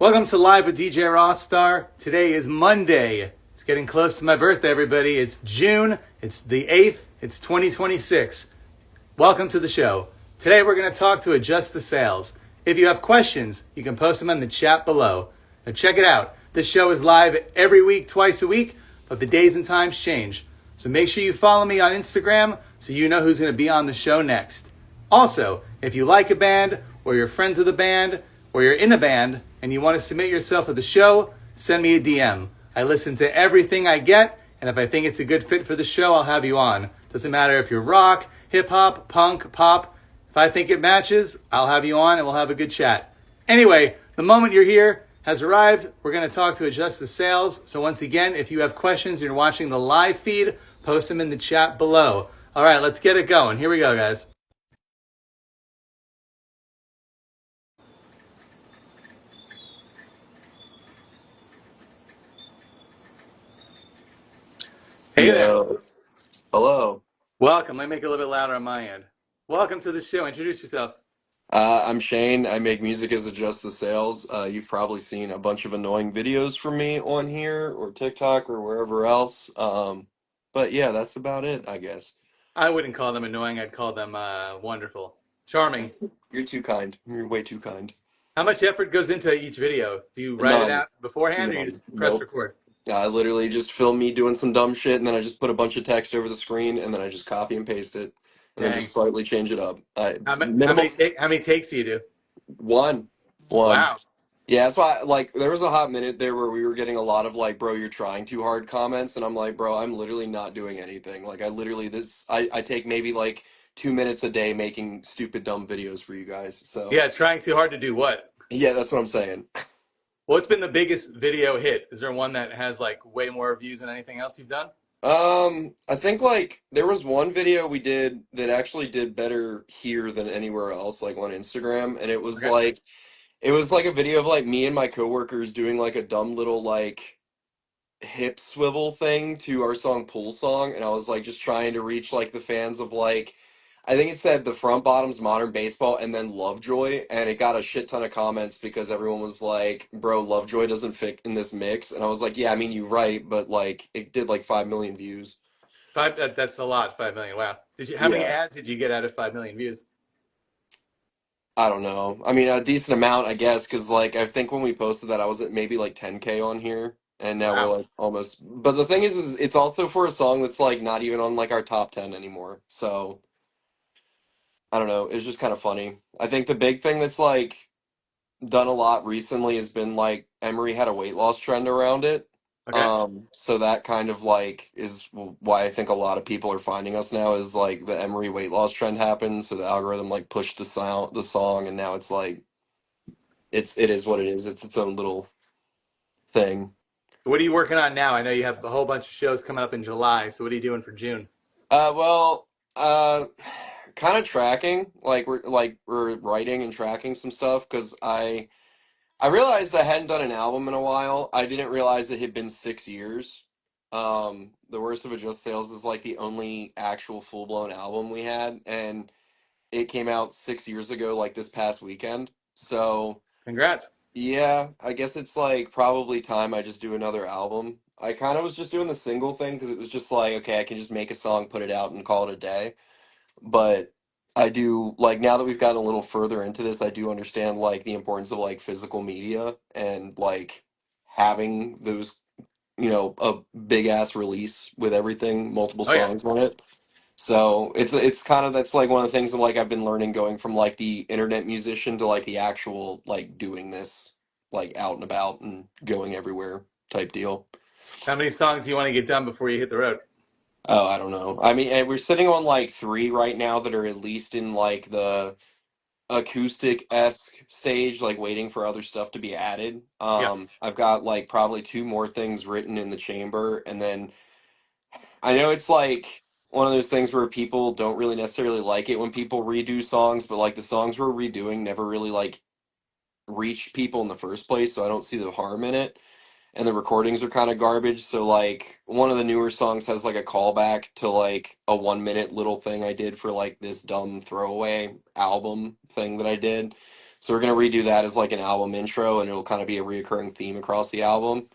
Welcome to Live with DJ Rossstar. Today is Monday. It's getting close to my birthday, everybody. It's June. It's the 8th. It's 2026. Welcome to the show. Today we're going to talk to Adjust the Sales. If you have questions, you can post them in the chat below. Now check it out. This show is live every week, twice a week, but the days and times change. So make sure you follow me on Instagram so you know who's going to be on the show next. Also, if you like a band, or you're friends with a band, or you're in a band, and you want to submit yourself for the show, send me a DM. I listen to everything I get, and if I think it's a good fit for the show, I'll have you on. Doesn't matter if you're rock, hip-hop, punk, pop. If I think it matches, I'll have you on, and we'll have a good chat. Anyway, the moment you're here has arrived. We're going to talk to Adjust the Sales. So once again, if you have questions and you're watching the live feed, post them in the chat below. All right, let's get it going. Here we go, guys. Hey there. Yo, hello. Welcome. Let me make it a little bit louder on my end. Welcome to the show. Introduce yourself. I'm Shane. I make music as Adjust the Sales. You've probably seen a bunch of annoying videos from me on here or TikTok or wherever else. But yeah, that's about it, I guess. I wouldn't call them annoying. I'd call them wonderful. Charming. You're too kind. You're way too kind. How much effort goes into each video? Do you write it None. out beforehand or you None. just press Nope. record? I literally just film me doing some dumb shit and then I just put a bunch of text over the screen and then I just copy and paste it and then Dang. just slightly change it up. How Minimal. many takes do you do? One. One. Wow. Yeah, that's why, like, there was a hot minute there where we were getting a lot of, like, bro, you're trying too hard comments. And I'm like, bro, I'm literally not doing anything. Like, I take maybe like 2 minutes a day making stupid, dumb videos for you guys. So, Yeah, trying too hard to do what? yeah, that's what I'm saying. What's been the biggest video hit? Is there one that has like way more views than anything else you've done? I think, like, there was one video we did that actually did better here than anywhere else, like, on Instagram. And Okay. it was like a video of, like, me and my coworkers doing, like, a dumb little, like, hip swivel thing to our song Pool Song, and I was like just trying to reach like the fans of like I think it said the front bottoms modern baseball and then Lovejoy, and it got a shit ton of comments because everyone was like, bro, Lovejoy doesn't fit in this mix. And I was like, yeah, I mean you're right, but like it did like 5 million views. That's a lot, 5 million. Wow. How many Yeah. ads did you get out of 5 million views? I don't know. I mean, a decent amount, I guess, because like I think when we posted that, I was at maybe like 10K on here, and now we're Wow. like almost. But the thing is it's also for a song that's like not even on like our top 10 anymore. So I don't know. It's just kind of funny. I think the big thing that's like done a lot recently has been like Emery had a weight loss trend around it. Okay. So that kind of like is why I think a lot of people are finding us now is like the Emery weight loss trend happened. So the algorithm like pushed the song, and now it's like it is what it is. It's its own little thing. What are you working on now? I know you have a whole bunch of shows coming up in July. So what are you doing for June? Well, kind of tracking. We're writing and tracking some stuff because I realized I hadn't done an album in a while. I didn't realize it had been 6 years. The Worst of Adjust Sales is like the only actual full blown album we had, and it came out 6 years ago, like this past weekend. So Congrats. yeah, I guess it's like probably time I just do another album. I kind of was just doing the single thing because it was just like, okay, I can just make a song, put it out, and call it a day. But I do like now that we've gotten a little further into this, I do understand like the importance of like physical media and like having those, a big ass release with everything, multiple Oh yeah. songs on it. So it's kind of that's like one of the things that like I've been learning going from like the internet musician to like the actual like doing this like out and about and going everywhere type deal. How many songs do you want to get done before you hit the road? Oh, I don't know. I mean, we're sitting on like three right now that are at least in like the acoustic-esque stage, like waiting for other stuff to be added. Yeah. I've got like probably two more things written in the chamber, and then I know it's like one of those things where people don't really necessarily like it when people redo songs, but like the songs we're redoing never really like reached people in the first place, so I don't see the harm in it. And the recordings are kind of garbage, so like one of the newer songs has like a callback to like a 1 minute little thing I did for like this dumb throwaway album thing that I did. So we're gonna redo that as like an album intro, and it'll kind of be a reoccurring theme across the album.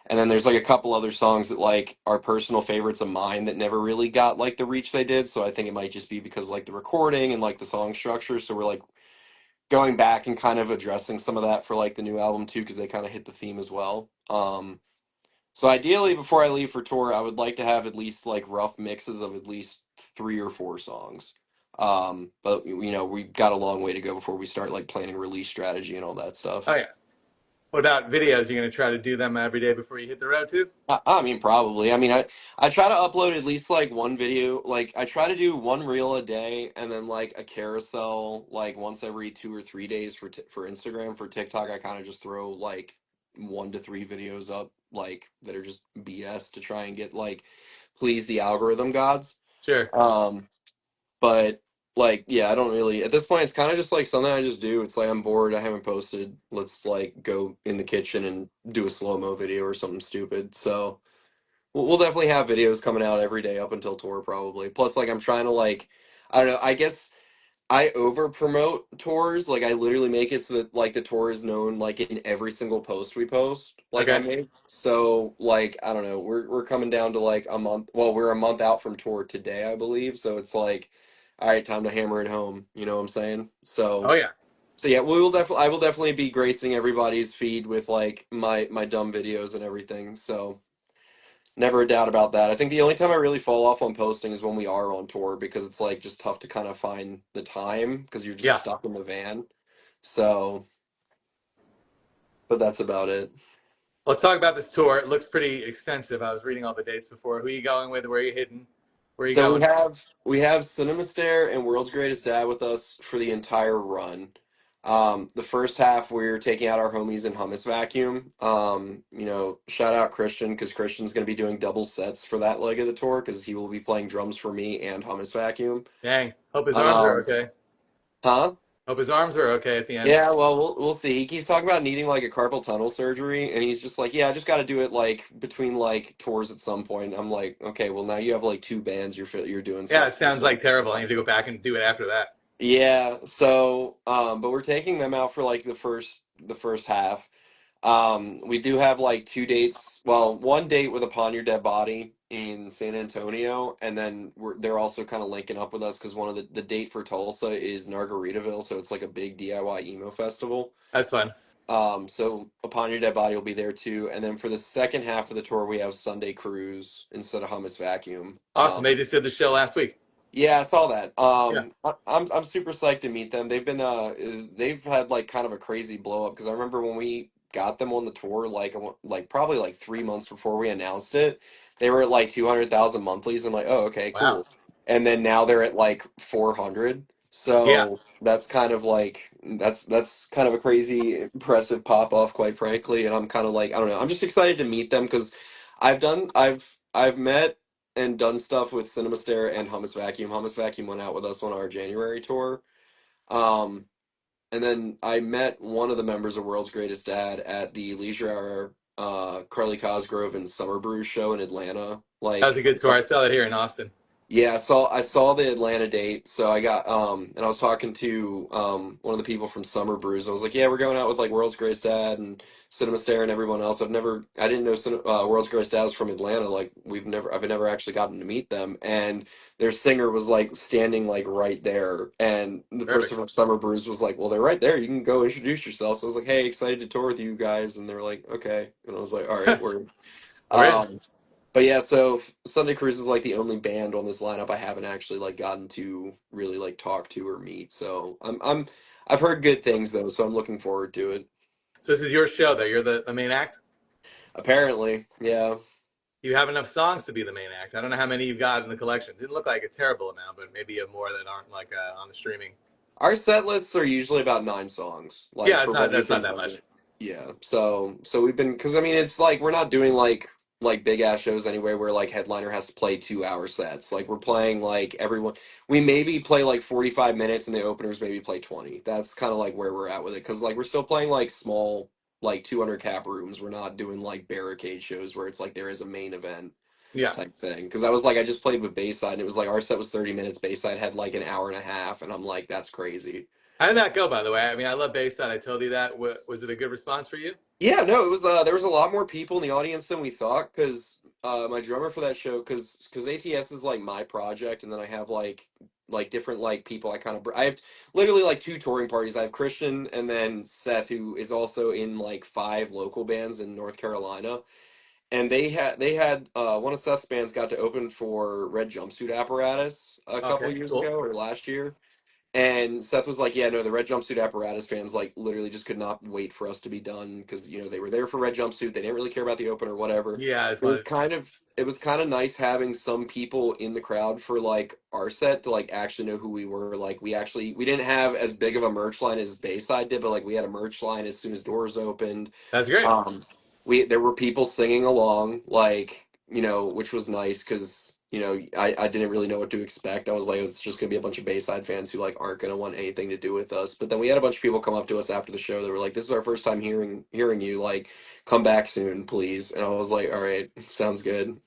And then there's like a couple other songs that like are personal favorites of mine that never really got like the reach they did. So I think it might just be because like the recording and like the song structure. So we're like going back and kind of addressing some of that for like the new album too, because they kind of hit the theme as well. So ideally, before I leave for tour, I would like to have at least like rough mixes of at least 3 or 4 songs. But you know, we've got a long way to go before we start like planning release strategy and all that Oh stuff. yeah. What about videos? You're gonna try to do them every day before you hit the road too? I mean, probably. I mean, I try to upload at least like one video. Like I try to do one reel a day, and then like a carousel like once every 2 or 3 days for Instagram. For TikTok, I kind of just throw like 1 to 3 videos up, like that are just BS to try and get like please the algorithm gods. Sure. Um, but like, yeah, I don't really at this point. It's kind of just like something I just do. It's like I'm bored. I haven't posted. Let's like go in the kitchen and do a slow mo video or something stupid. So. We'll definitely have videos coming out every day up until tour probably. Plus, like I'm trying to like, I don't know. I guess I over promote tours. Like I literally make it so that like the tour is known like in every single post we post. Like I Okay. make so like I don't know. We're coming down to like a month. Well, we're a month out from tour today, I believe. So it's like, all right, time to hammer it home. You know what I'm saying? Oh So. yeah. So yeah, we will definitely. I will definitely be gracing everybody's feed with like my dumb videos and everything. So never a doubt about that. I think the only time I really fall off on posting is when we are on tour because it's like just tough to kind of find the time because you're just Yeah. stuck in the van. So, but that's about it. Let's talk about this tour. It looks pretty extensive. I was reading all the dates before. Who are you going with? Where are you hidden? Where are you So we going? have we have Cinema Stare and World's Greatest Dad with us for the entire run. The first half we're taking out our homies in Hummus Vacuum. You know, shout out Christian because Christian's going to be doing double sets for that leg of the tour because he will be playing drums for me and Hummus Vacuum. Dang. Hope his arms are Um, okay. huh? Hope his arms are okay at the end. Yeah, well, we'll see. He keeps talking about needing like a carpal tunnel surgery, and he's just like, "Yeah, I just got to do it like between like tours at some point." I'm like, "Okay, well now you have like 2 bands you're doing Yeah, stuff it for." sounds like So terrible. I need to go back and do it after that. yeah, so but we're taking them out for like the first half. We do have like 2 dates. Well, one date with Upon Your Dead Body in San Antonio, and then they're also kind of linking up with us because one of the date for Tulsa is Margaritaville, so it's like a big DIY emo festival. That's fun. So Upon Your Dead Body will be there too, and then for the second half of the tour, we have Sunday Cruise instead of Hummus Vacuum. Awesome. They just did the show last week. Yeah, I saw that. Yeah. I'm super psyched to meet them. They've had like kind of a crazy blow up because I remember when we got them on the tour like like probably like 3 months before we announced it, they were at like 200,000 monthlies. I'm like, oh, okay, Wow. cool. And then now they're at like 400. Yeah. So that's kind of like that's kind of a crazy impressive pop off, quite frankly. And I'm kind of like I don't know. I'm just excited to meet them because I've met and done stuff with Cinema Stare and Hummus Vacuum. Hummus Vacuum went out with us on our January tour. Um, and then I met one of the members of World's Greatest Dad at the Leisure Hour Carly Cosgrove and Summer Brew show in Atlanta. That was a Like good tour. I saw that here in Austin. yeah, I saw the Atlanta date. So I got and I was talking to one of the people from Summer Brews. I was like, "Yeah, we're going out with like World's Greatest Dad and Cinema Stare and everyone else." I didn't know World's Greatest Dad was from Atlanta. Like I've never actually gotten to meet them. And their singer was like standing like right there, and the person Perfect. from Summer Brews was like, "Well, they're right there. You can go introduce yourself." So I was like, "Hey, excited to tour with you guys," and they were like, "Okay," and I was like, "All right, we're." We're in. But yeah, so Sunday Cruise is like the only band on this lineup I haven't actually like gotten to really like talk to or meet. So I've heard good things though, so I'm looking forward to it. So this is your show, though. You're the main act. Apparently, yeah. You have enough songs to be the main act. I don't know how many you've got in the collection. Didn't look like a terrible amount, but maybe you have more that aren't like on the streaming. Our set lists are usually about 9 songs, like Yeah, for it's what not. we That's not can that much. budget. Yeah. So we've been because I mean it's like we're not doing like big ass shows anyway where like headliner has to play 2 hour sets. Like we're playing like everyone we maybe play like 45 minutes and the openers maybe play 20. That's kind of like where we're at with it because like we're still playing like small like 200 cap rooms. We're not doing like barricade shows where it's like there is a main event Yeah. type thing. Because I was like I just played with Bayside and it was like our set was 30 minutes. Bayside had like an hour and a half and I'm like that's crazy. How did that go, by the way? I mean, I love Bayside. I told you that. Was it a good response for you? Yeah, no, it was there was a lot more people in the audience than we thought because my drummer for that show because ATS is like my project and then I have like different like people I have literally like two touring parties. I have Christian and then Seth who is also in like five local bands in North Carolina. And they had one of Seth's bands got to open for Red Jumpsuit Apparatus a couple Okay, years cool. ago or last year. And Seth was like, "Yeah, no, the Red Jumpsuit Apparatus fans like literally just could not wait for us to be done because they were there for Red Jumpsuit. They didn't really care about the open or whatever. Yeah, I just It was wanted. kind of nice having some people in the crowd for like our set to like actually know who we were. Like we didn't have as big of a merch line as Bayside did, but like we had a merch line as soon as doors opened. That's great. Um, there were people singing along, like which was nice because I didn't really know what to expect. I was like, it's just gonna be a bunch of Bayside fans who like aren't gonna want anything to do with us. But then we had a bunch of people come up to us after the show that were like, "This is our first time hearing you. Like, come back soon, please." And I was like, "All right, sounds good.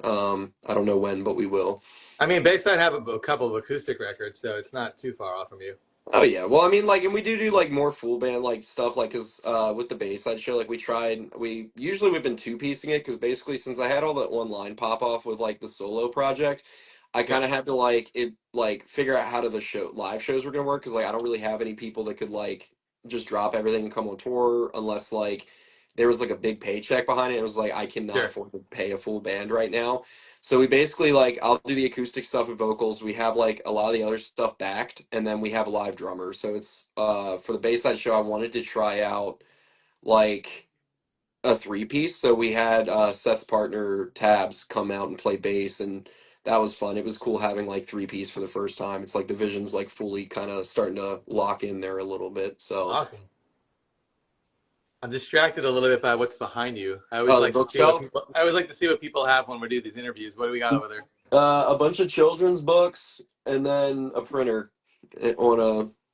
I don't know when, but we will." I mean, Bayside have a couple of acoustic records, so it's not too far off from you. Oh yeah, well I mean like, and we do like more full band like stuff like because with the Bayside show like we usually we've been two piecing it because basically since I had all that one line pop off with like the solo project, I kind Yep, of had to like figure out how the show live shows were gonna work because like I don't really have any people that could like just drop everything and come on tour unless like there was like a big paycheck behind it. It was like I cannot sure. afford to pay a full band right now. So we basically like I'll do the acoustic stuff with vocals. We have like a lot of the other stuff backed, and then we have a live drummer. So it's for the Bayside show, I wanted to try out like a three piece. So we had Seth's partner Tabs come out and play bass, and that was fun. It was cool having like three piece for the first time. It's like the vision's like fully kind of starting to lock in there a little bit. So Awesome. I'm distracted a little bit by what's behind you. I always oh, the like to see what bookshelf. people. I always like to see what people have when we do these interviews. What do we got over there? A bunch of children's books, and then a printer on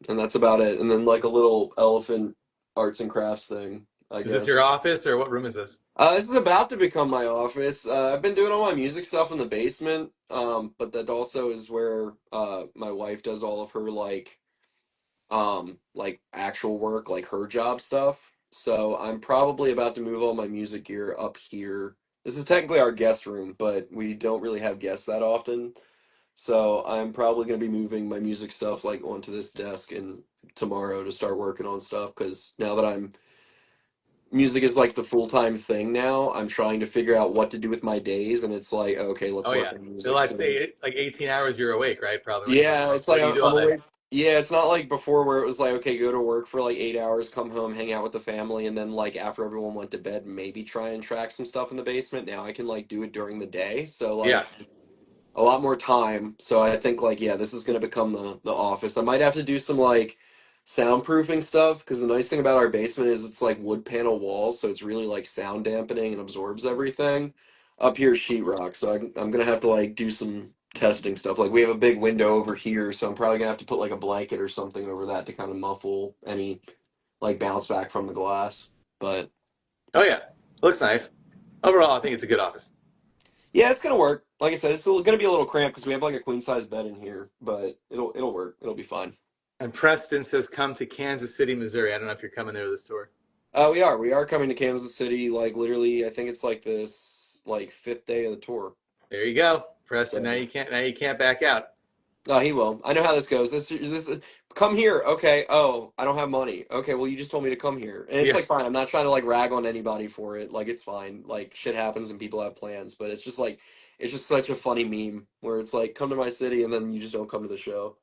and that's about it. And then like a little elephant arts and crafts thing, I Is this guess. your office or what room is this? This is about to become my office. I've been doing all my music stuff in the basement, but that also is where my wife does all of her like actual work, like her job stuff. So I'm probably about to move all my music gear up here. This is technically our guest room, but we don't really have guests that often. So I'm probably going to be moving my music stuff like onto this desk and tomorrow to start working on stuff because now that I'm music is like the full-time thing now, I'm trying to figure out what to do with my days and it's like, okay, let's Oh work yeah, on so music. like So say like 18 hours you're awake, right? Probably when you come yeah, home. it's What like do you do I'm all day? awake. Yeah, it's not like before where it was like, okay, go to work for like 8 hours, come home, hang out with the family, and then like after everyone went to bed, maybe try and track some stuff in the basement. Now I can like do it during the day. So Yeah. like a lot more time. So I think like yeah, this is gonna become the office. I might have to do some like soundproofing stuff because the nice thing about our basement is it's like wood panel walls, so it's really like sound dampening and absorbs everything. Up here is sheetrock, so I'm gonna have to like do some testing stuff. Like we have a big window over here, so I'm probably gonna have to put like a blanket or something over that to kind of muffle any like bounce back from the glass. But Oh yeah. Looks nice. Overall, I think it's a good office. yeah, it's gonna work. Like I said, it's still gonna be a little cramped because we have like a queen size bed in here, but it'll work. It'll be fine. And Preston says, "Come to Kansas City, Missouri." I don't know if you're coming there with this tour. We are coming to Kansas City. Like literally, I think it's like this like fifth day of the tour. There you go, Preston. Now So you can't. Now you can't back out. no, he will. I know how this goes. Come here. Okay. Oh, I don't have money. Okay. Well, you just told me to come here, and it's Yeah. like fine. I'm not trying to like rag on anybody for it. Like it's fine. Like shit happens and people have plans, but it's just like it's just such a funny meme where it's like come to my city and then you just don't come to the show.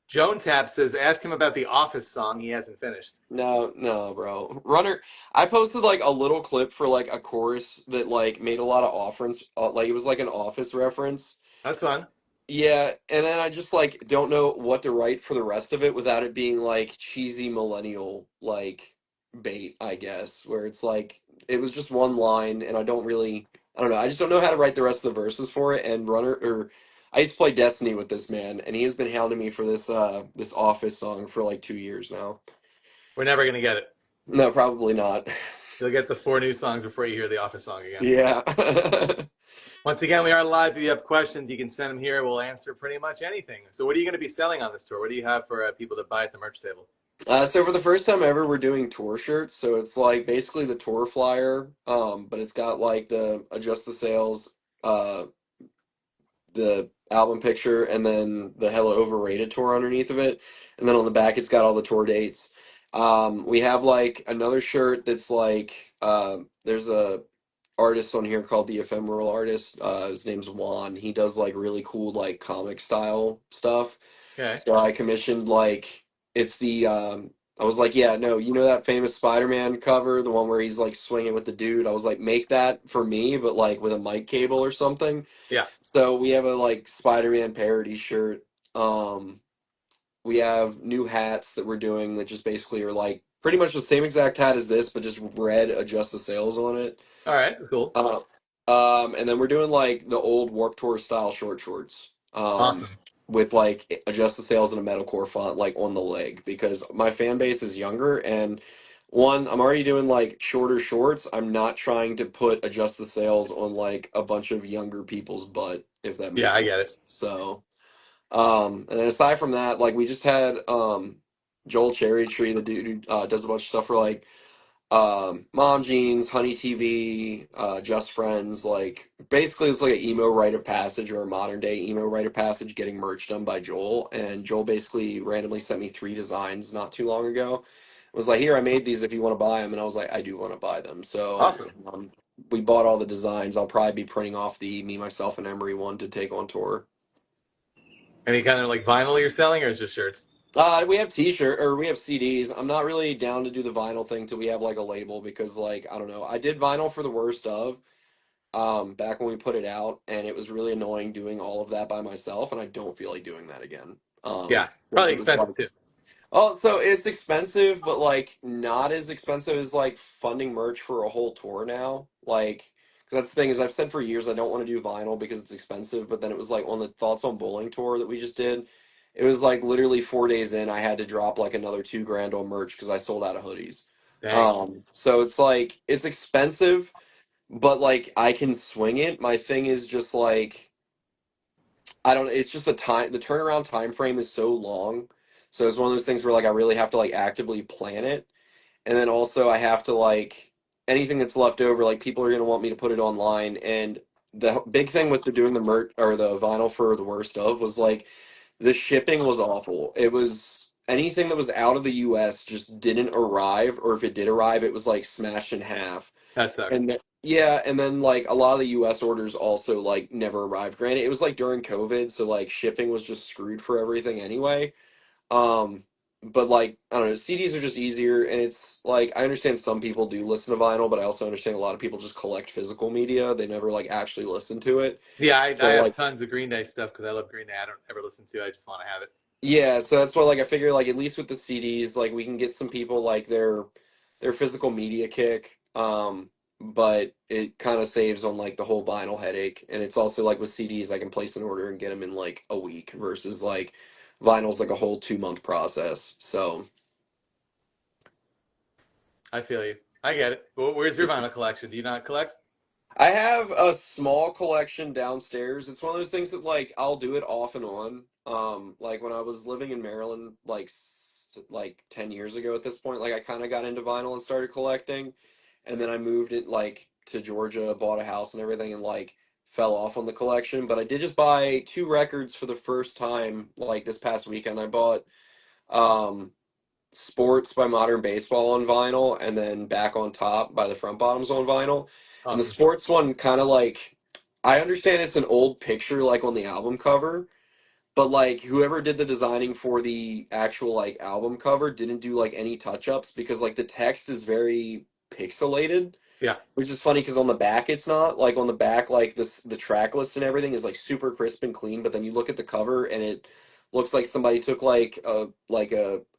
Joan Tap says, "Ask him about the Office song he hasn't finished." No, no, bro. Runner, I posted like a little clip for like a chorus that like made a lot of offerings. Like it was like an office reference. That's fun. Yeah, and then I just like don't know what to write for the rest of it without it being like cheesy millennial like bait, I guess, where it's like it was just one line and I don't know, I just don't know how to write the rest of the verses for it and Runner or I used to play Destiny with this man and he has been hounding me for this Office song for like 2 years now. We're never gonna get it. No, probably not. You'll get the four new songs before you hear the Office song again. Yeah. Once again, we are live. If you have questions, you can send them here. We'll answer pretty much anything. So, what are you going to be selling on this tour? What do you have for people to buy at the merch table? So for the first time ever, we're doing tour shirts. So it's like basically the tour flyer, but it's got like the adjust the sales, uh, the album picture, and then the Hella Overrated tour underneath of it, and then on the back it's got all the tour dates. We have like another shirt that's like there's a artist on here called the Ephemeral Artist. His name's Juan. He does like really cool like comic style stuff. Okay. So I commissioned like it's the I was like, yeah, no, you know that famous Spider-Man cover, the one where he's like swinging with the dude. I was like, make that for me, but like with a mic cable or something. Yeah. So we have a like Spider-Man parody shirt. Um, we have new hats that we're doing that just basically are like pretty much the same exact hat as this, but just red adjust the sails on it. All right. That's cool. Uh, and then we're doing like the old Warped Tour style short shorts. Awesome. With like adjust the sails in a metalcore font like on the leg because my fan base is younger and one, I'm already doing like shorter shorts. I'm not trying to put adjust the sails on like a bunch of younger people's butt, if that Yeah, makes I get it. sense. So and then aside from that, like we just had Joel Cherry Tree, the dude who does a bunch of stuff for like Mom Jeans, Honey TV, Just Friends. Like basically, it's like an emo rite of passage or a modern day emo rite of passage getting merch done by Joel. And Joel basically randomly sent me three designs not too long ago. Was like, here, I made these if you want to buy them, and I was like, I do want to buy them. So Awesome. we bought all the designs. I'll probably be printing off the Me, Myself, and Emery one to take on tour. Any kind of like vinyl you're selling, or is it just shirts? We have T-shirt or we have CDs. I'm not really down to do the vinyl thing till we have like a label because like I don't know. I did vinyl for the worst of back when we put it out, and it was really annoying doing all of that by myself, and I don't feel like doing that again. Yeah. Because Probably it was like expensive too. oh, so it's expensive, but like not as expensive as like funding merch for a whole tour now. Like, because that's the thing is I've said for years I don't want to do vinyl because it's expensive. But then it was like on the Thoughts on Bowling tour that we just did, it was like literally 4 days in I had to drop like another 2 grand on merch because I sold out of hoodies. Dang. So it's like it's expensive, but like I can swing it. My thing is just like I don't. It's just the time. The turnaround time frame is so long. So it's one of those things where like I really have to like actively plan it, and then also I have to like anything that's left over. Like people are gonna want me to put it online, and the big thing with the doing the merch or the vinyl for the worst of was like the shipping was awful. It was anything that was out of the U.S. just didn't arrive, or if it did arrive, it was like smashed in half. That sucks. And yeah, and then like a lot of the US orders also like never arrived. Granted, it was like during COVID, so like shipping was just screwed for everything anyway. Um, but like I don't know, CDs are just easier and it's like I understand some people do listen to vinyl, but I also understand a lot of people just collect physical media. They never like actually listen to it. Yeah, I So have like tons of Green Day stuff because I love Green Day. I don't ever listen to. I just want to have it. yeah, so that's why like I figure like at least with the CDs, like we can get some people like their physical media kick. But it kind of saves on like the whole vinyl headache. And it's also like with CDs I can place an order and get them in like a week versus like vinyl's like a whole 2 month process. So I feel you. I get it. Where's your vinyl collection? Do you not collect? I have a small collection downstairs. It's one of those things that like I'll do it off and on. Like when I was living in Maryland, like like 10 years ago at this point, like I kind of got into vinyl and started collecting, and then I moved it like to Georgia, bought a house and everything, and like fell off on the collection. But I did just buy two records for the first time, like this past weekend. I bought um Sports by Modern Baseball on vinyl, and then Back on Top by the Front Bottoms on vinyl. And the Awesome. sports one kind of like I understand it's an old picture like on the album cover, but like whoever did the designing for the actual like album cover didn't do like any touch ups because like the text is very pixelated, Yeah. which is funny because on the back it's not like on the back like this the track list and everything is like super crisp and clean, but then you look at the cover and it looks like somebody took like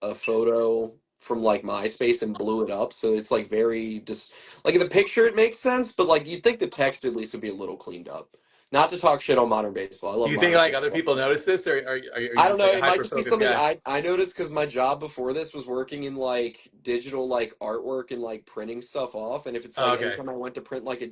a photo from like MySpace and blew it up. So it's like very just like in the picture it makes sense, but like you'd think the text at least would be a little cleaned up. Not to talk shit on modern baseball. I Do love you think modern like other baseball. people notice this, or are you I don't just know. like a It might hyper just be focused something guy? I noticed because my job before this was working in like digital like artwork and like printing stuff off. And if it's Oh, like okay. anytime I went to print like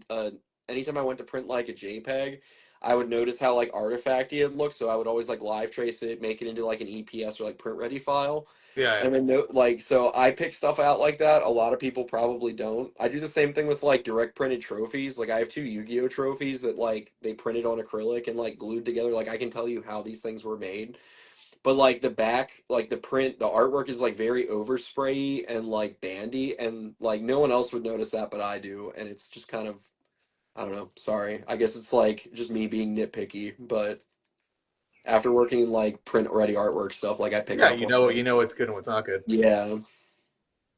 anytime I went to print like a JPEG, I would notice how like artifacty it looked, so I would always like live trace it, make it into like an EPS or like print ready file. Yeah, And then no, like so I pick stuff out like that. A lot of people probably don't. I do the same thing with like direct printed trophies. Like I have two Yu-Gi-Oh trophies that like they printed on acrylic and like glued together. Like I can tell you how these things were made. But like the back, like the print, the artwork is like very overspray and like bandy, and like no one else would notice that, but I do, and it's just kind of I don't know. Sorry, I guess it's like just me being nitpicky. But after working in like print ready artwork stuff, like I pick yeah. up on You know things. what's good and what's not good. Yeah.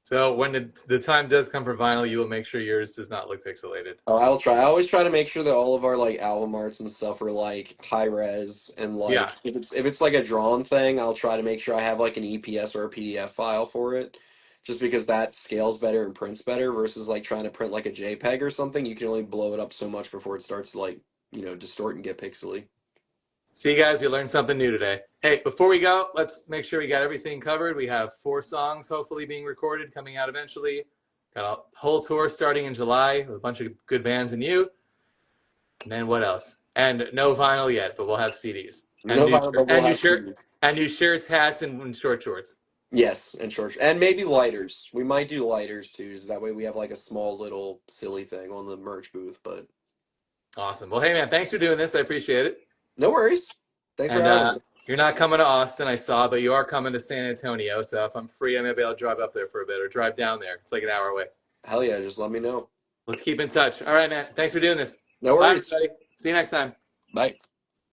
So when the time does come for vinyl, you will make sure yours does not look pixelated. Oh, I'll try. I always try to make sure that all of our like album arts and stuff are like high res and Yeah. like if it's like a drawn thing, I'll try to make sure I have like an EPS or a PDF file for it. Just because that scales better and prints better versus like trying to print like a JPEG or something, you can only blow it up so much before it starts to like, distort and get pixely. See, guys, we learned something new today. Hey, before we go, let's make sure we got everything covered. We have 4 songs hopefully being recorded, coming out eventually. Got a whole tour starting in July with a bunch of good bands and you. And then what else? And no vinyl yet, but we'll have CDs and No vinyl, but we'll have CDs. new shirts, hats, and short shorts. Yes, and short and maybe lighters. We might do lighters too, so that way we have like a small little silly thing on the merch booth, but Awesome. Well, hey man, thanks for doing this. I appreciate it. no worries. Thanks for And having me. you're not coming to Austin, I saw, but you are coming to San Antonio. So if I'm free, I may be able to drive up there for a bit or drive down there. It's like an hour away. Hell yeah, just let me know. Let's keep in touch. All right, man. Thanks for doing this. No Bye, worries. everybody. See you next time. Bye.